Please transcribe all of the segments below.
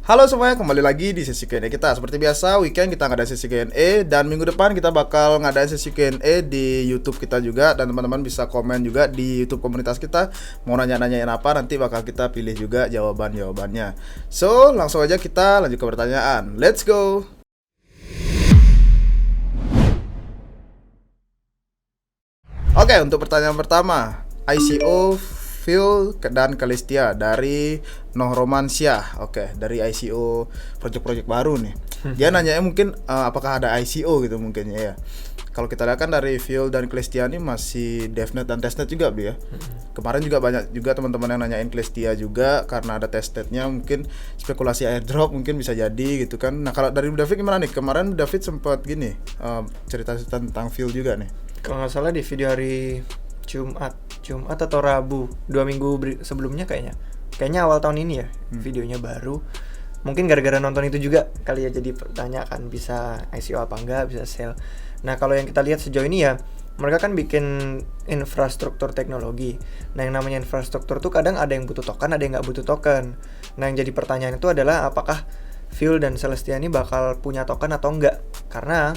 Halo semuanya, kembali lagi di sesi Q&A kita. Seperti biasa, weekend kita ngadain sesi Q&A. Dan minggu depan kita bakal ngadain sesi Q&A di YouTube kita juga. Dan teman-teman bisa komen juga di YouTube komunitas kita. Mau nanya-nanyain apa, nanti bakal kita pilih juga jawaban-jawabannya. So, langsung aja kita lanjut ke pertanyaan. Let's go! Oke, untuk pertanyaan pertama, ICO Phil dan Kalistia dari Nohromansyah. Oke, dari ICO project-project baru nih. Dia nanya mungkin apakah ada ICO gitu mungkin ya. Kalau kita lihat kan dari Phil dan Kalistia ini masih devnet dan testnet juga Bli ya. Kemarin juga banyak juga teman-teman yang nanyain Kalistia juga karena ada testnetnya, mungkin spekulasi airdrop mungkin bisa jadi gitu kan. Nah, kalau dari David gimana nih? Kemarin David sempat gini cerita tentang Phil juga nih. Kalau nggak salah di video hari Jumat atau Rabu 2 minggu sebelumnya kayaknya awal tahun ini ya videonya baru. Mungkin gara-gara nonton itu juga kali ya, jadi pertanyaan bisa ICO apa enggak, bisa sell. Nah, kalau yang kita lihat sejauh ini ya, mereka kan bikin infrastruktur teknologi. Nah, yang namanya infrastruktur tuh kadang ada yang butuh token, ada yang nggak butuh token. Nah, yang jadi pertanyaan itu adalah apakah Phil dan Celestia ini bakal punya token atau enggak? Karena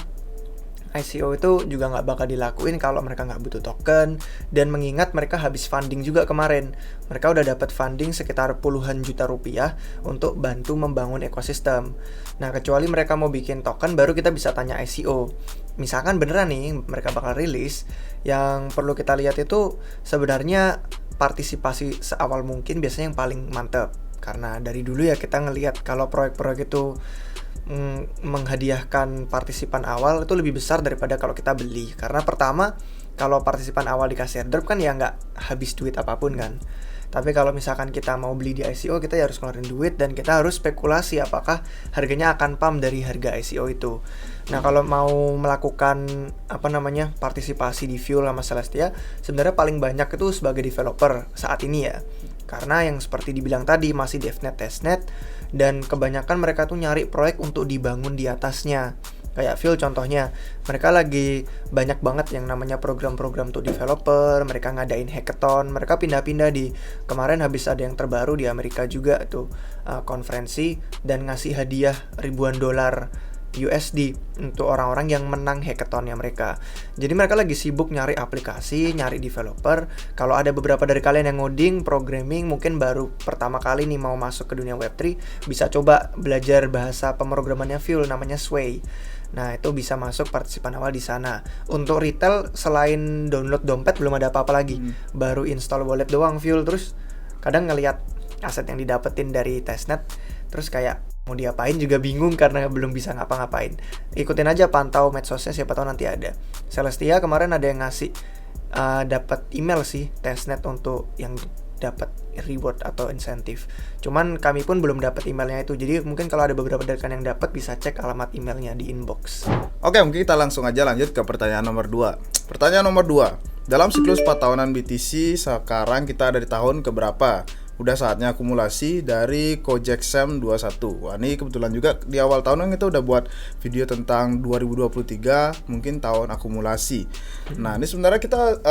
ICO itu juga nggak bakal dilakuin kalau mereka nggak butuh token, dan mengingat mereka habis funding juga kemarin. Mereka udah dapat funding sekitar puluhan juta rupiah untuk bantu membangun ekosistem. Nah, kecuali mereka mau bikin token, baru kita bisa tanya ICO. Misalkan beneran nih mereka bakal rilis, yang perlu kita lihat itu sebenarnya partisipasi seawal mungkin biasanya yang paling mantep. Karena dari dulu ya kita ngelihat kalau proyek-proyek itu menghadiahkan partisipan awal itu lebih besar daripada kalau kita beli. Karena pertama, kalau partisipan awal dikasih airdrop kan ya nggak habis duit apapun kan. Tapi kalau misalkan kita mau beli di ICO, kita ya harus keluarin duit dan kita harus spekulasi apakah harganya akan pump dari harga ICO itu. Nah, kalau mau melakukan partisipasi di Fuel sama Celestia, sebenarnya paling banyak itu sebagai developer saat ini ya. Karena yang seperti dibilang tadi masih devnet testnet, dan kebanyakan mereka tuh nyari proyek untuk dibangun di atasnya. Kayak Phil contohnya, mereka lagi banyak banget yang namanya program-program untuk developer, mereka ngadain hackathon, mereka pindah-pindah kemarin habis ada yang terbaru di Amerika juga tuh konferensi, dan ngasih hadiah ribuan dolar USD untuk orang-orang yang menang hackathonnya mereka. Jadi mereka lagi sibuk nyari aplikasi, nyari developer. Kalau ada beberapa dari kalian yang ngoding, programming, mungkin baru pertama kali nih mau masuk ke dunia Web3, bisa coba belajar bahasa pemrogramannya Fuel, namanya Sway. Nah, itu bisa masuk partisipan awal di sana. Untuk retail, selain download dompet belum ada apa-apa lagi. Baru install wallet doang Fuel. Terus kadang ngelihat aset yang didapetin dari testnet, terus kayak mau diapain juga bingung karena belum bisa ngapa-ngapain. Ikutin aja, pantau medsosnya, siapa tahu nanti ada. Celestia kemarin ada yang ngasih dapat email sih testnet untuk yang dapat reward atau insentif. Cuman kami pun belum dapat emailnya itu. Jadi mungkin kalau ada beberapa dari kalian yang dapat, bisa cek alamat emailnya di inbox. Oke, mungkin kita langsung aja lanjut ke pertanyaan nomor 2. Pertanyaan nomor 2. Dalam siklus 4 tahunan BTC, sekarang kita ada di tahun keberapa? Udah saatnya akumulasi dari Kojak Sam 21. Wah, ini kebetulan juga di awal tahun kan kita udah buat video tentang 2023, mungkin tahun akumulasi. Nah, ini sebenarnya kita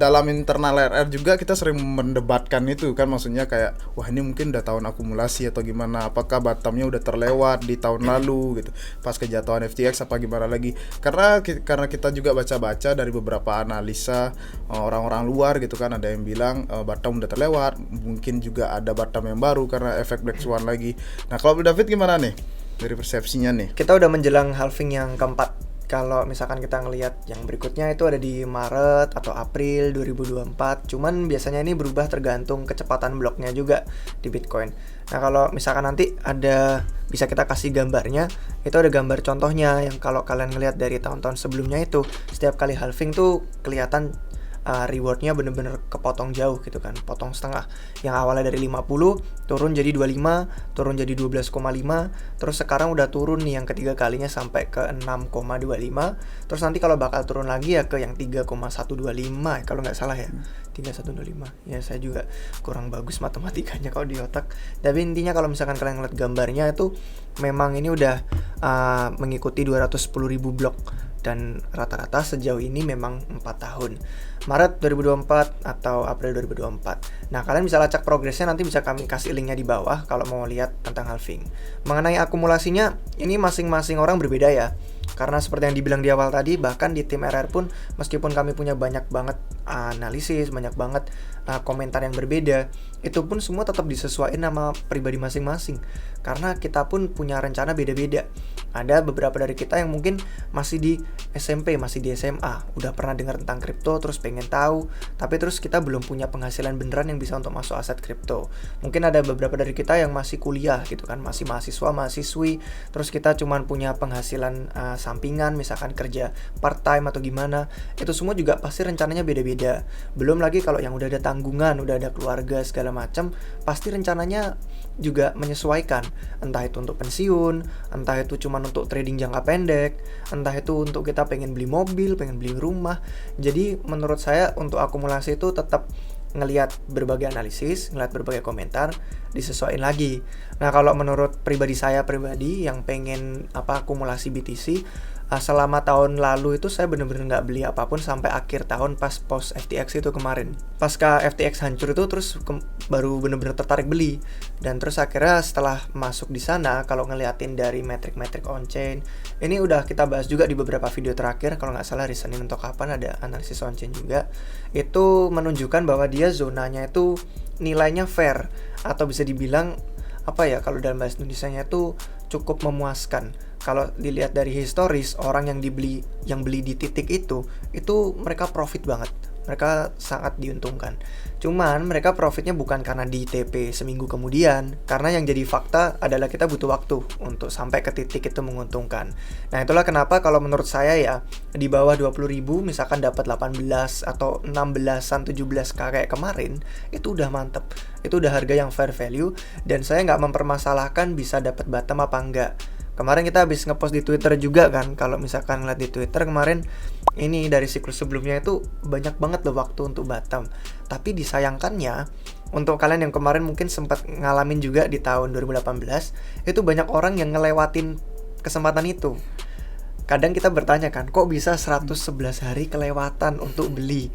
dalam internal RR juga kita sering mendebatkan itu kan, maksudnya kayak wah ini mungkin udah tahun akumulasi atau gimana, apakah bottomnya udah terlewat di tahun lalu gitu pas kejatuhan FTX apa gimana lagi. Karena kita juga baca-baca dari beberapa analisa orang-orang luar gitu kan, ada yang bilang bottom udah terlewat, mungkin juga ada bottom yang baru karena efek Black Swan lagi. Nah, kalau David gimana nih dari persepsinya nih? Kita udah menjelang halving yang keempat. Kalau misalkan kita ngelihat yang berikutnya itu ada di Maret atau April 2024. Cuman biasanya ini berubah tergantung kecepatan bloknya juga di Bitcoin. Nah, kalau misalkan nanti bisa kita kasih gambarnya, itu ada gambar contohnya yang kalau kalian ngelihat dari tahun-tahun sebelumnya itu, setiap kali halving tuh kelihatan rewardnya bener-bener kepotong jauh gitu kan, potong setengah. Yang awalnya dari 50 turun jadi 25, turun jadi 12,5, terus sekarang udah turun nih yang ketiga kalinya sampai ke 6,25. Terus nanti kalau bakal turun lagi ya ke yang 3,125 kalau nggak salah ya. 3125. Ya, saya juga kurang bagus matematikanya kalau di otak. Tapi intinya kalau misalkan kalian ngeliat gambarnya itu memang ini udah mengikuti 210.000 blok dan rata-rata sejauh ini memang 4 tahun. Maret 2024 atau April 2024. Nah, kalian bisa lacak progresnya, nanti bisa kami kasih linknya di bawah kalau mau lihat tentang halving. Mengenai akumulasinya, ini masing-masing orang berbeda ya. Karena seperti yang dibilang di awal tadi, bahkan di tim RR pun meskipun kami punya banyak banget analisis, banyak banget komentar yang berbeda, itu pun semua tetap disesuaikan sama pribadi masing-masing. Karena kita pun punya rencana beda-beda. Ada beberapa dari kita yang mungkin masih di SMP, masih di SMA, udah pernah dengar tentang kripto, terus pengen tahu, tapi terus kita belum punya penghasilan beneran yang bisa untuk masuk aset kripto. Mungkin ada beberapa dari kita yang masih kuliah gitu kan, masih mahasiswa, mahasiswi, terus kita cuman punya penghasilan sampingan, misalkan kerja part time atau gimana. Itu semua juga pasti rencananya beda-beda. Belum lagi kalau yang udah ada tanggungan, udah ada keluarga segala macam, pasti rencananya juga menyesuaikan. Entah itu untuk pensiun, entah itu cuman untuk trading jangka pendek, entah itu untuk kita pengen beli mobil, pengen beli rumah. Jadi menurut saya untuk akumulasi itu tetap ngelihat berbagai analisis, ngelihat berbagai komentar, disesuaikan lagi. Nah, kalau menurut pribadi saya pribadi yang pengen akumulasi BTC, selama tahun lalu itu saya bener-bener nggak beli apapun sampai akhir tahun pas post FTX itu kemarin. Pasca FTX hancur itu terus baru bener-bener tertarik beli, dan terus akhirnya setelah masuk di sana, kalau ngeliatin dari metrik-metrik on-chain, ini udah kita bahas juga di beberapa video terakhir, kalau nggak salah reasoning untuk kapan ada analisis on-chain juga, itu menunjukkan bahwa dia zonanya itu nilainya fair, atau bisa dibilang kalau dalam bahasa Indonesianya itu cukup memuaskan. Kalau dilihat dari historis, orang yang beli di titik itu mereka profit banget. Mereka sangat diuntungkan. Cuman mereka profitnya bukan karena di TP seminggu kemudian, karena yang jadi fakta adalah kita butuh waktu untuk sampai ke titik itu menguntungkan. Nah, itulah kenapa kalau menurut saya ya, di bawah 20.000 misalkan dapat 18 atau 16-an 17k kayak kemarin, itu udah mantep. Itu udah harga yang fair value, dan saya nggak mempermasalahkan bisa dapat bottom apa enggak. Kemarin kita habis ngepost di Twitter juga kan, kalau misalkan ngeliat di Twitter kemarin, ini dari siklus sebelumnya itu banyak banget loh waktu untuk bottom. Tapi disayangkannya, untuk kalian yang kemarin mungkin sempat ngalamin juga di tahun 2018, itu banyak orang yang ngelewatin kesempatan itu. Kadang kita bertanya kan, kok bisa 111 hari kelewatan untuk beli,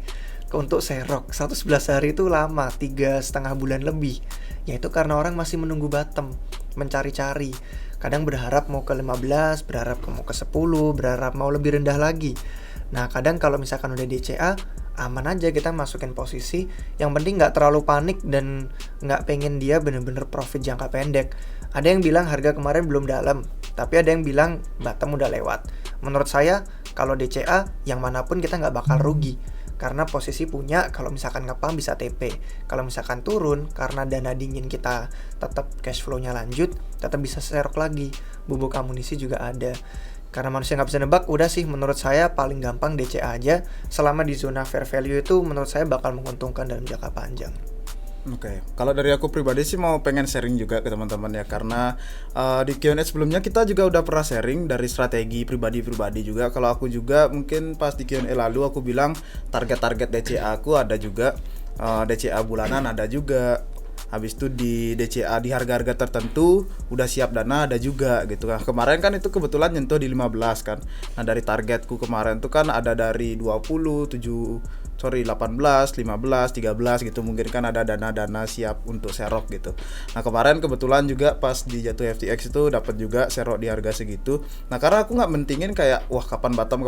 untuk serok. 111 hari itu lama, 3,5 bulan lebih. Yaitu karena orang masih menunggu bottom, mencari-cari. Kadang berharap mau ke 15, berharap mau ke 10, berharap mau lebih rendah lagi. Nah, kadang kalau misalkan udah DCA, aman aja kita masukin posisi. Yang penting nggak terlalu panik dan nggak pengen dia bener-bener profit jangka pendek. Ada yang bilang harga kemarin belum dalam, tapi ada yang bilang bottom udah lewat. Menurut saya, kalau DCA, yang manapun kita nggak bakal rugi. Karena posisi punya, kalau misalkan ngepam bisa TP. Kalau misalkan turun, karena dana dingin kita tetap cash flow-nya lanjut, tetap bisa serok lagi. Bubuk amunisi juga ada. Karena manusia nggak bisa nebak, udah sih menurut saya paling gampang DCA aja. Selama di zona fair value itu menurut saya bakal menguntungkan dalam jangka panjang. Oke, kalau dari aku pribadi sih mau pengen sharing juga ke teman-teman ya, karena di Q&A sebelumnya kita juga udah pernah sharing dari strategi pribadi-pribadi juga. Kalau aku juga mungkin pas di Q&A lalu aku bilang target-target DCA aku ada juga, DCA bulanan ada juga. Habis itu di DCA di harga-harga tertentu udah siap dana ada juga gitu kan. Kemarin kan itu kebetulan nyentuh di 15 kan. Nah, dari targetku kemarin tuh kan ada dari 18, 15, 13 gitu, mungkin kan ada dana-dana siap untuk serok gitu. Nah, kemarin kebetulan juga pas di jatuh FTX itu dapat juga serok di harga segitu. Nah, karena aku nggak mentingin kayak wah kapan bottom,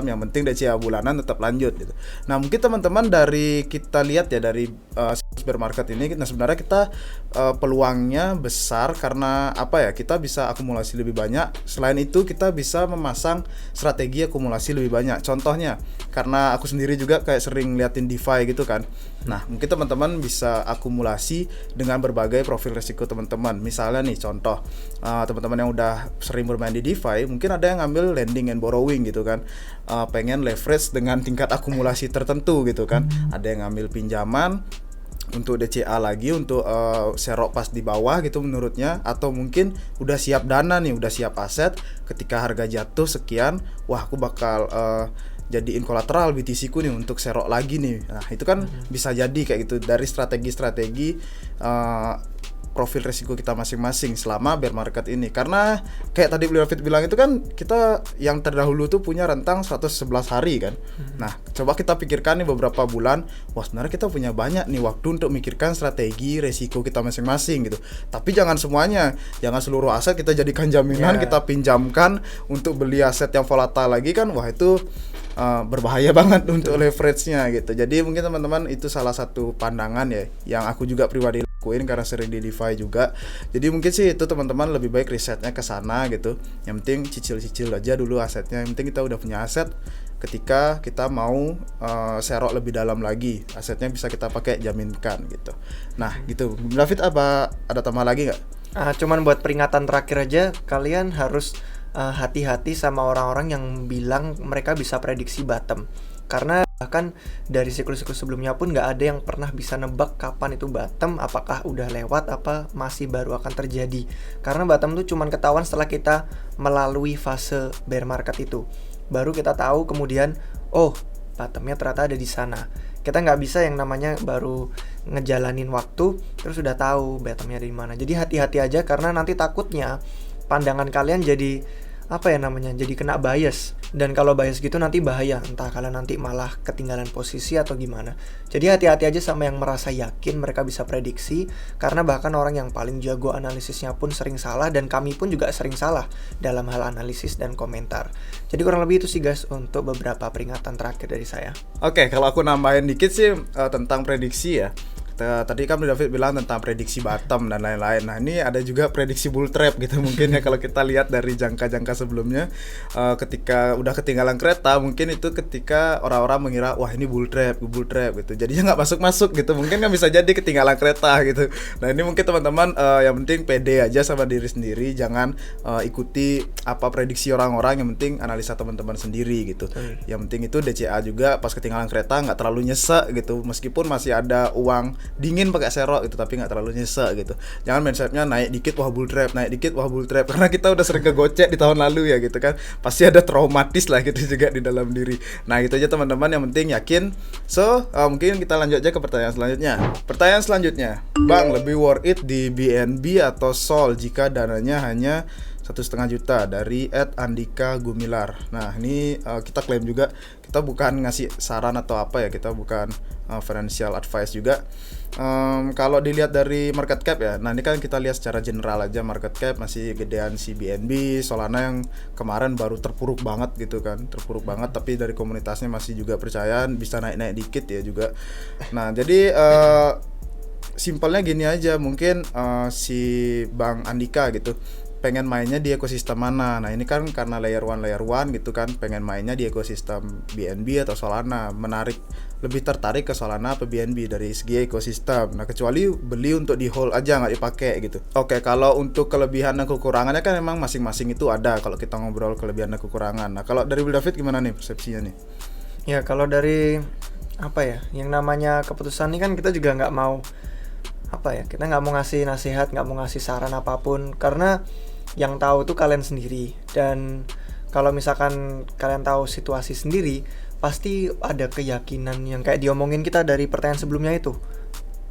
yang penting DCA bulanan tetap lanjut gitu. Nah, mungkin teman-teman dari kita lihat ya dari bear market ini, nah sebenarnya kita peluangnya besar karena kita bisa akumulasi lebih banyak. Selain itu kita bisa memasang strategi akumulasi lebih banyak. Contohnya, karena aku sendiri juga kayak sering ngeliatin DeFi gitu kan. Nah, mungkin teman-teman bisa akumulasi dengan berbagai profil risiko teman-teman. Misalnya nih contoh, teman-teman yang udah sering bermain di DeFi, mungkin ada yang ngambil lending and borrowing gitu kan, pengen leverage dengan tingkat akumulasi tertentu gitu kan. Ada yang ngambil pinjaman untuk DCA lagi, untuk serok pas di bawah gitu menurutnya, atau mungkin udah siap dana nih, udah siap aset, ketika harga jatuh sekian, wah aku bakal jadiin kolateral BTC ku nih untuk serok lagi nih. Nah, itu kan bisa jadi kayak gitu dari strategi-strategi profil resiko kita masing-masing selama bear market ini. Karena kayak tadi David bilang itu kan kita yang terdahulu tuh punya rentang 111 hari kan. Nah, coba kita pikirkan nih beberapa bulan, wah sebenarnya kita punya banyak nih waktu untuk mikirkan strategi resiko kita masing-masing gitu. Tapi jangan semuanya, jangan seluruh aset kita jadikan jaminan, kita pinjamkan untuk beli aset yang volatile lagi kan, wah itu berbahaya banget untuk leverage-nya gitu. Jadi mungkin teman-teman itu salah satu pandangan ya yang aku juga pribadi lakuin karena sering di DeFi juga. Jadi mungkin sih itu teman-teman lebih baik risetnya ke sana gitu. Yang penting cicil-cicil aja dulu asetnya. Yang penting kita udah punya aset, ketika kita mau serok lebih dalam lagi, asetnya bisa kita pakai jaminkan gitu. Nah gitu. David, apa ada tambah lagi nggak? Cuman buat peringatan terakhir aja, kalian harus hati-hati sama orang-orang yang bilang mereka bisa prediksi bottom. Karena bahkan dari siklus-siklus sebelumnya pun nggak ada yang pernah bisa nebak kapan itu bottom, apakah udah lewat apa masih baru akan terjadi. Karena bottom tuh cuman ketahuan setelah kita melalui fase bear market itu. Baru kita tahu kemudian, oh bottomnya ternyata ada di sana. Kita nggak bisa yang namanya baru ngejalanin waktu terus udah tahu bottomnya ada di mana. Jadi hati-hati aja, karena nanti takutnya pandangan kalian jadi jadi kena bias. Dan kalau bias gitu nanti bahaya, entah kalian nanti malah ketinggalan posisi atau gimana. Jadi hati-hati aja sama yang merasa yakin mereka bisa prediksi, karena bahkan orang yang paling jago analisisnya pun sering salah, dan kami pun juga sering salah dalam hal analisis dan komentar. Jadi kurang lebih itu sih guys untuk beberapa peringatan terakhir dari saya. Oke, kalau aku nambahin dikit sih tentang prediksi ya. Tadi kan David bilang tentang prediksi bottom dan lain-lain. Nah ini ada juga prediksi bull trap gitu mungkin ya, kalau kita lihat dari jangka-jangka sebelumnya, ketika udah ketinggalan kereta mungkin itu ketika orang-orang mengira wah ini bull trap gitu, jadinya nggak masuk gitu, mungkin kan bisa jadi ketinggalan kereta gitu. Nah ini mungkin teman-teman yang penting pede aja sama diri sendiri, jangan ikuti apa prediksi orang-orang, yang penting analisa teman-teman sendiri gitu. Yang penting itu DCA juga pas ketinggalan kereta nggak terlalu nyesek gitu, meskipun masih ada uang dingin pakai serok gitu, tapi nggak terlalu nyesek gitu. Jangan mindsetnya naik dikit wah bull trap, karena kita udah sering kegocek di tahun lalu ya gitu kan, pasti ada traumatis lah gitu juga di dalam diri. Nah gitu aja teman-teman, yang penting yakin. So mungkin kita lanjut aja ke pertanyaan selanjutnya. Bang, lebih worth it di BNB atau Sol jika dananya hanya 1,5 juta, dari @Andika Gumilar. Nah ini kita klaim juga, kita bukan ngasih saran atau apa ya, kita bukan financial advice juga. Kalau dilihat dari market cap ya, nah ini kan kita lihat secara general aja, market cap masih gedean si BNB, Solana yang kemarin baru terpuruk banget gitu kan, tapi dari komunitasnya masih juga percaya bisa naik-naik dikit ya juga. Nah jadi simpelnya gini aja, mungkin si Bang Andika gitu pengen mainnya di ekosistem mana. Nah ini kan karena layer one gitu kan, pengen mainnya di ekosistem BNB atau Solana, lebih tertarik ke Solana atau BNB dari segi ekosistem. Nah kecuali beli untuk di hold aja, nggak dipakai gitu. Oke, kalau untuk kelebihan dan kekurangannya kan memang masing-masing itu ada kalau kita ngobrol kelebihan dan kekurangan. Nah kalau dari David gimana nih persepsinya nih? Ya kalau dari yang namanya keputusan ini kan kita juga nggak mau kita nggak mau ngasih nasihat, nggak mau ngasih saran apapun, karena yang tahu tuh kalian sendiri. Dan kalau misalkan kalian tahu situasi sendiri, pasti ada keyakinan yang kayak diomongin kita dari pertanyaan sebelumnya itu.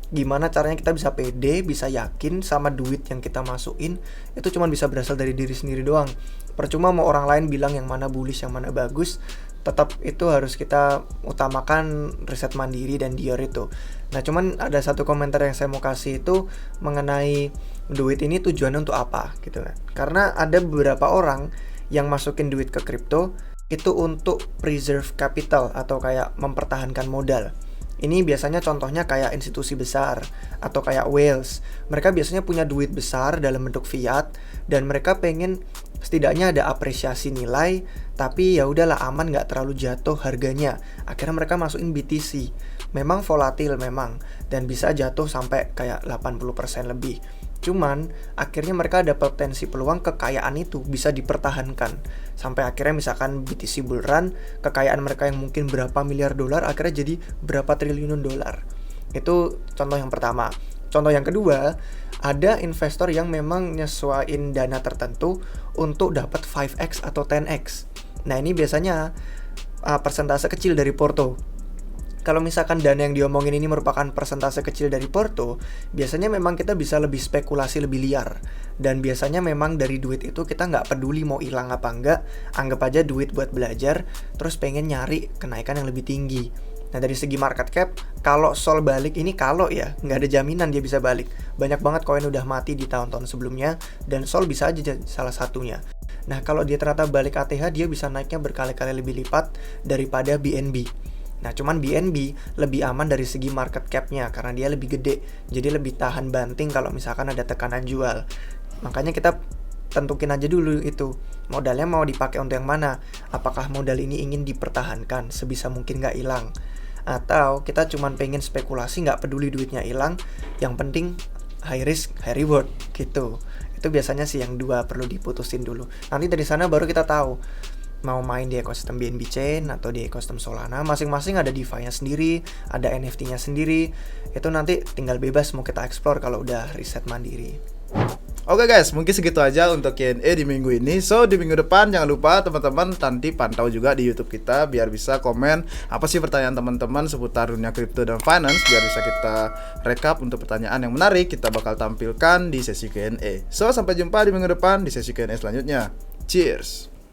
Gimana caranya kita bisa pede, bisa yakin sama duit yang kita masukin, itu cuma bisa berasal dari diri sendiri doang. Percuma mau orang lain bilang yang mana bullish, yang mana bagus, tetap itu harus kita utamakan riset mandiri dan dior itu. Nah cuman ada satu komentar yang saya mau kasih itu mengenai duit ini tujuannya untuk apa gitu kan. Karena ada beberapa orang yang masukin duit ke kripto itu untuk preserve capital atau kayak mempertahankan modal. Ini biasanya contohnya kayak institusi besar atau kayak whales. Mereka biasanya punya duit besar dalam bentuk fiat dan mereka pengen setidaknya ada apresiasi nilai, tapi ya udahlah aman, nggak terlalu jatuh harganya. Akhirnya mereka masukin BTC. Memang volatil memang dan bisa jatuh sampai kayak 80% lebih. Cuman akhirnya mereka ada potensi peluang kekayaan itu bisa dipertahankan sampai akhirnya misalkan BTC bull run, kekayaan mereka yang mungkin berapa miliar dolar akhirnya jadi berapa triliun dolar. Itu contoh yang pertama. Contoh yang kedua, ada investor yang memang nyesuaiin dana tertentu untuk dapat 5x atau 10x. Nah ini biasanya persentase kecil dari porto. kalau misalkan dana yang diomongin ini merupakan persentase kecil dari porto, biasanya memang kita bisa lebih spekulasi lebih liar. Dan biasanya memang dari duit itu kita nggak peduli mau hilang apa enggak, anggap aja duit buat belajar, terus pengen nyari kenaikan yang lebih tinggi. Nah dari segi market cap, kalau Sol balik ini kalau ya, nggak ada jaminan dia bisa balik. Banyak banget koin udah mati di tahun-tahun sebelumnya, dan Sol bisa aja jadi salah satunya. Nah kalau dia ternyata balik ATH, dia bisa naiknya berkali-kali lebih lipat daripada BNB. Nah cuman BNB lebih aman dari segi market cap-nya karena dia lebih gede, jadi lebih tahan banting kalau misalkan ada tekanan jual. Makanya kita tentukin aja dulu itu modalnya mau dipakai untuk yang mana. Apakah modal ini ingin dipertahankan sebisa mungkin nggak hilang, atau kita cuman pengen spekulasi nggak peduli duitnya hilang, yang penting high risk high reward gitu. Itu biasanya sih yang dua perlu diputusin dulu. Nanti dari sana baru kita tahu mau main di ekosistem BNB Chain atau di ekosistem Solana. Masing-masing ada DeFi-nya sendiri, ada NFT-nya sendiri. Itu nanti tinggal bebas mau kita explore kalau udah riset mandiri. Oke guys, mungkin segitu aja untuk Q&A di minggu ini. So di minggu depan jangan lupa teman-teman nanti pantau juga di YouTube kita biar bisa komen apa sih pertanyaan teman-teman seputar dunia kripto dan finance, biar bisa kita rekap untuk pertanyaan yang menarik kita bakal tampilkan di sesi Q&A. So sampai jumpa di minggu depan di sesi Q&A selanjutnya. Cheers.